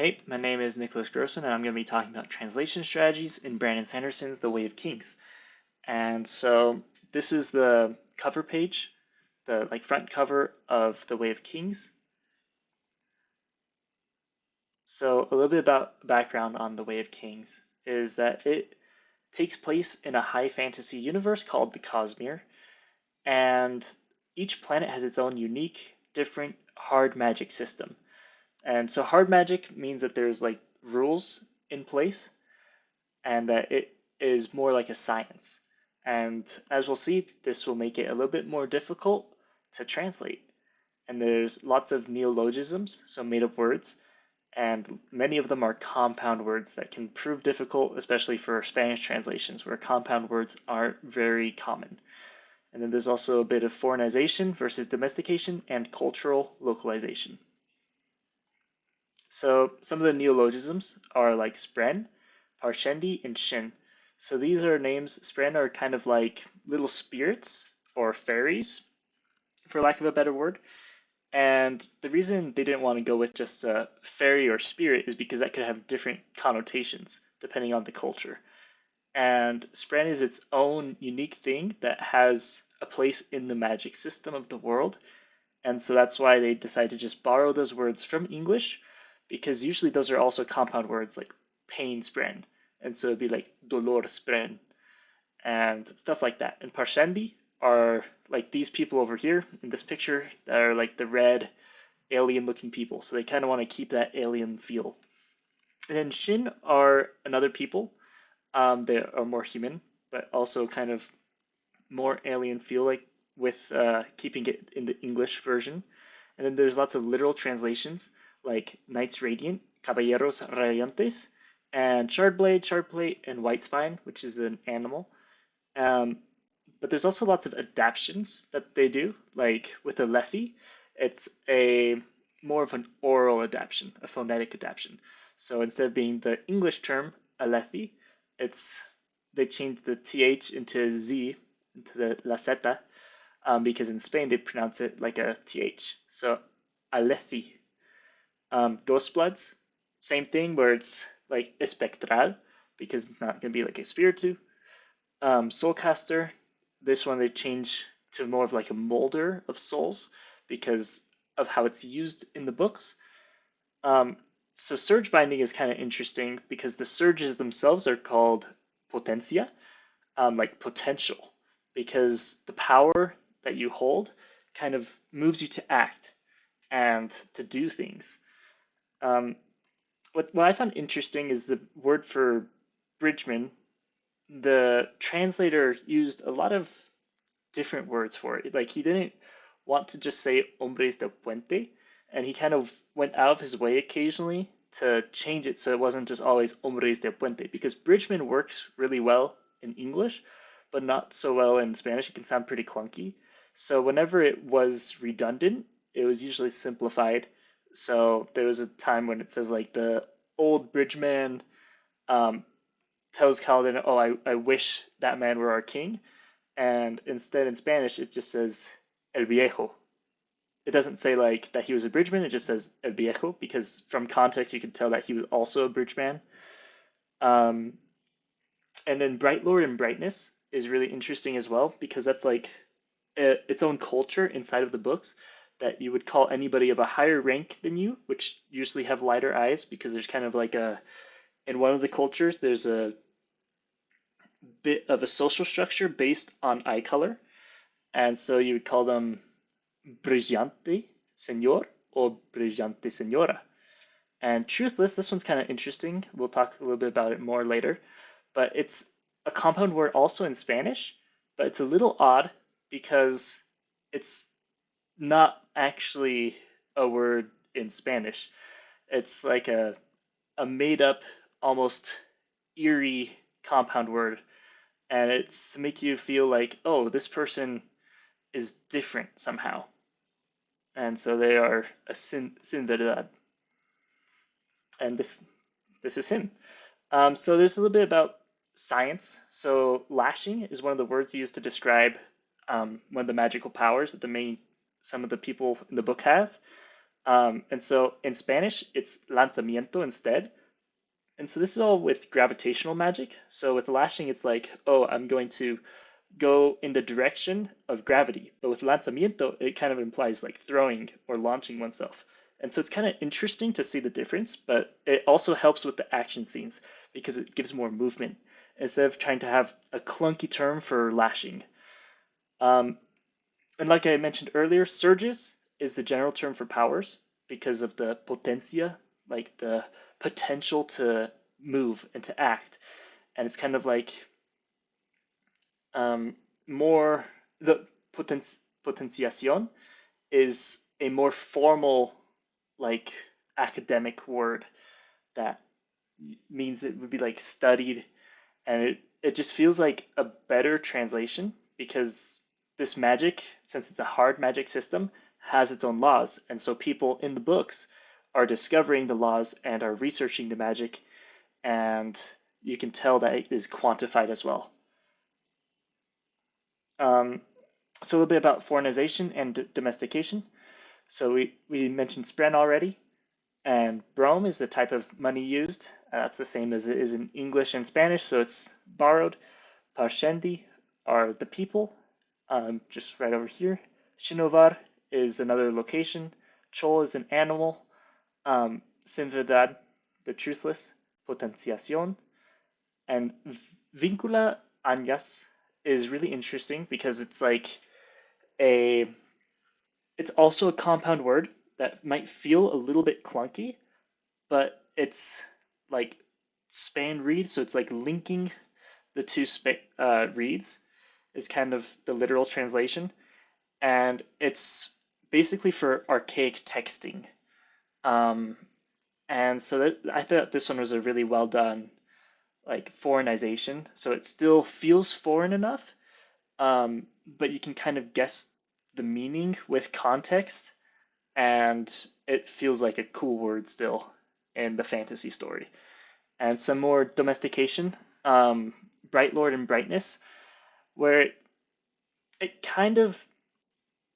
Hey, my name is Nicholas Grossen, and I'm going to be talking about translation strategies in Brandon Sanderson's The Way of Kings. And so this is the cover page, the front cover of The Way of Kings. So a little bit about background on The Way of Kings is that it takes place in a high fantasy universe called the Cosmere, and each planet has its own unique, different hard magic system. And so hard magic means that there's rules in place and that it is more like a science. And as we'll see, this will make it a little bit more difficult to translate. And there's lots of neologisms, so made up words, and many of them are compound words that can prove difficult, especially for Spanish translations where compound words aren't very common. And then there's also a bit of foreignization versus domestication and cultural localization. So some of the neologisms are like spren, parshendi, and shin. So these are names. Spren are kind of like little spirits or fairies, for lack of a better word. And the reason they didn't want to go with just a fairy or spirit is because that could have different connotations depending on the culture. And spren is its own unique thing that has a place in the magic system of the world. And so that's why they decided to just borrow those words from English, because usually those are also compound words like pain spren. And so it'd be like dolor spren and stuff like that. And parshendi are like these people over here in this picture that are like the red alien looking people. So they kind of want to keep that alien feel. And then shin are another people. They are more human, but also kind of more alien feel like with keeping it in the English version. And then there's lots of literal translations like Knights Radiant, Caballeros Radiantes, and Shardblade, and White Spine, which is an animal. Um, but there's also lots of adaptations that they do, like with Alethi, it's a more of an oral adaptation, a phonetic adaptation. So instead of being the English term Alethi, it's they changed the th into z, into the la zeta, because in Spain they pronounce it like a th. So Alethi. Ghost Bloods, same thing where it's like espectral because it's not gonna be like a spiritu. Soulcaster, this one they changed to more of like a molder of souls because of how it's used in the books. So surge binding is kind of interesting because the surges themselves are called potencia, like potential, because the power that you hold kind of moves you to act and to do things. Um, what I found interesting is the word for bridgeman. The translator used a lot of different words for it. Like he didn't want to just say hombres de puente, and he kind of went out of his way occasionally to change it so it wasn't just always hombres de puente, because bridgeman works really well in English, but not so well in Spanish. It can sound pretty clunky. So whenever it was redundant, it was usually simplified. So there was a time when it says like the old bridgeman um, tells Kaladin, "Oh, I wish that man were our king," and instead in Spanish it just says El Viejo. It doesn't say like that he was a bridgeman. It just says El Viejo because from context you can tell that he was also a bridgeman. Um, and then Bright Lord and Brightness is really interesting as well because that's like its own culture inside of the books that you would call anybody of a higher rank than you, which usually have lighter eyes because there's kind of like a in one of the cultures there's a bit of a social structure based on eye color, and so you would call them brillante señor or brillante señora. And truthless, this one's kind of interesting. We'll talk a little bit about it more later, but it's a compound word also in Spanish, but it's a little odd because it's not actually a word in Spanish. It's like a made up, almost eerie compound word. And it's to make you feel like, oh, this person is different somehow. And so they are a sin verdad. And this is him. So there's a little bit about science. So lashing is one of the words used to describe one of the magical powers that some of the people in the book have. And so in Spanish, it's lanzamiento instead. And so this is all with gravitational magic. So with lashing, it's like, oh, I'm going to go in the direction of gravity. But with lanzamiento, it kind of implies like throwing or launching oneself. And so it's kind of interesting to see the difference, but it also helps with the action scenes because it gives more movement instead of trying to have a clunky term for lashing. Um, and like I mentioned earlier, surges is the general term for powers because of the potencia, like the potential to move and to act. And it's kind of like um, more, the potenciación is a more formal, like academic word that means it would be like studied, and it just feels like a better translation because this magic, since it's a hard magic system, has its own laws, and so people in the books are discovering the laws and are researching the magic, and you can tell that it is quantified as well. Um, so a little bit about foreignization and domestication. So we mentioned spren already, and brom is the type of money used. That's the same as it is in English and Spanish, so it's borrowed. Parshendi are the people, just right over here. Shinovar is another location. Chol is an animal. Sin verdad, the truthless. Potenciación. And vincula añas is really interesting because it's like a, it's also a compound word that might feel a little bit clunky, but it's like span read, so it's like linking the two reads is kind of the literal translation, and it's basically for archaic texting. Um, and so that, I thought this one was a really well done like foreignization. So it still feels foreign enough, but you can kind of guess the meaning with context, and it feels like a cool word still in the fantasy story. And some more domestication, Bright Lord and Brightness, where it kind of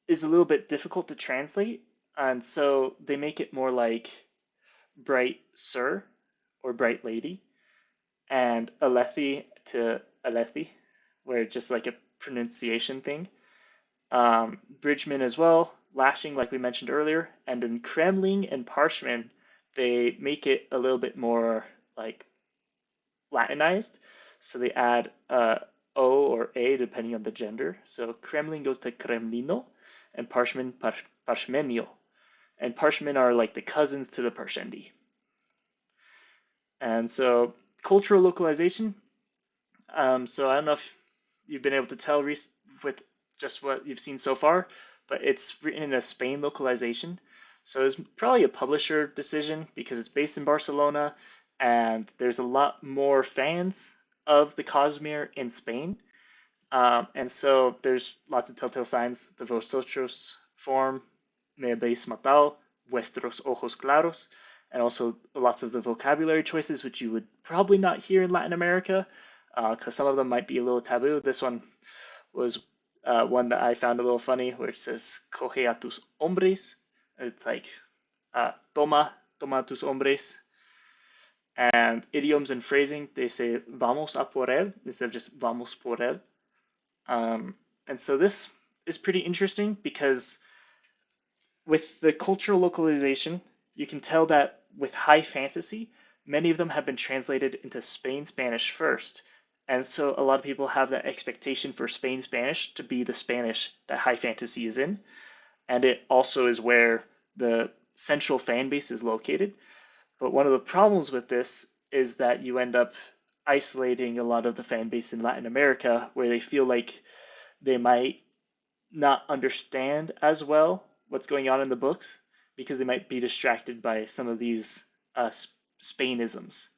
is a little bit difficult to translate, and so they make it more like Bright Sir or Bright Lady, and Alethi to Alethi, where it's just like a pronunciation thing. Bridgman as well, lashing like we mentioned earlier, and in Kremling and Parshman, they make it a little bit more like Latinized. So they add O or A depending on the gender. So Kremlin goes to Kremlino, and Parshman, Parshmenio. And Parshmen are like the cousins to the Parshendi. And so cultural localization. So I don't know if you've been able to tell with just what you've seen so far, but it's written in a Spain localization. So it's probably a publisher decision because it's based in Barcelona, and there's a lot more fans of the Cosmere in Spain. And so there's lots of telltale signs. The vosotros form, me habéis matado, vuestros ojos claros, and also lots of the vocabulary choices, which you would probably not hear in Latin America, because some of them might be a little taboo. This one was one that I found a little funny, where it says "coge a tus hombres." It's like toma tus hombres. And idioms and phrasing, they say "vamos a por él" instead of just "vamos por él." And so this is pretty interesting because with the cultural localization, you can tell that with high fantasy, many of them have been translated into Spain Spanish first. And so a lot of people have that expectation for Spain Spanish to be the Spanish that high fantasy is in. And it also is where the central fan base is located. But one of the problems with this is that you end up isolating a lot of the fan base in Latin America where they feel like they might not understand as well what's going on in the books because they might be distracted by some of these Spainisms.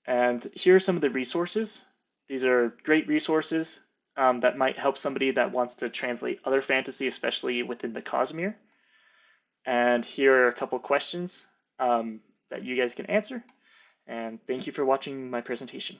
And here are some of the resources. These are great resources that might help somebody that wants to translate other fantasy, especially within the Cosmere. And here are a couple questions that you guys can answer. And thank you for watching my presentation.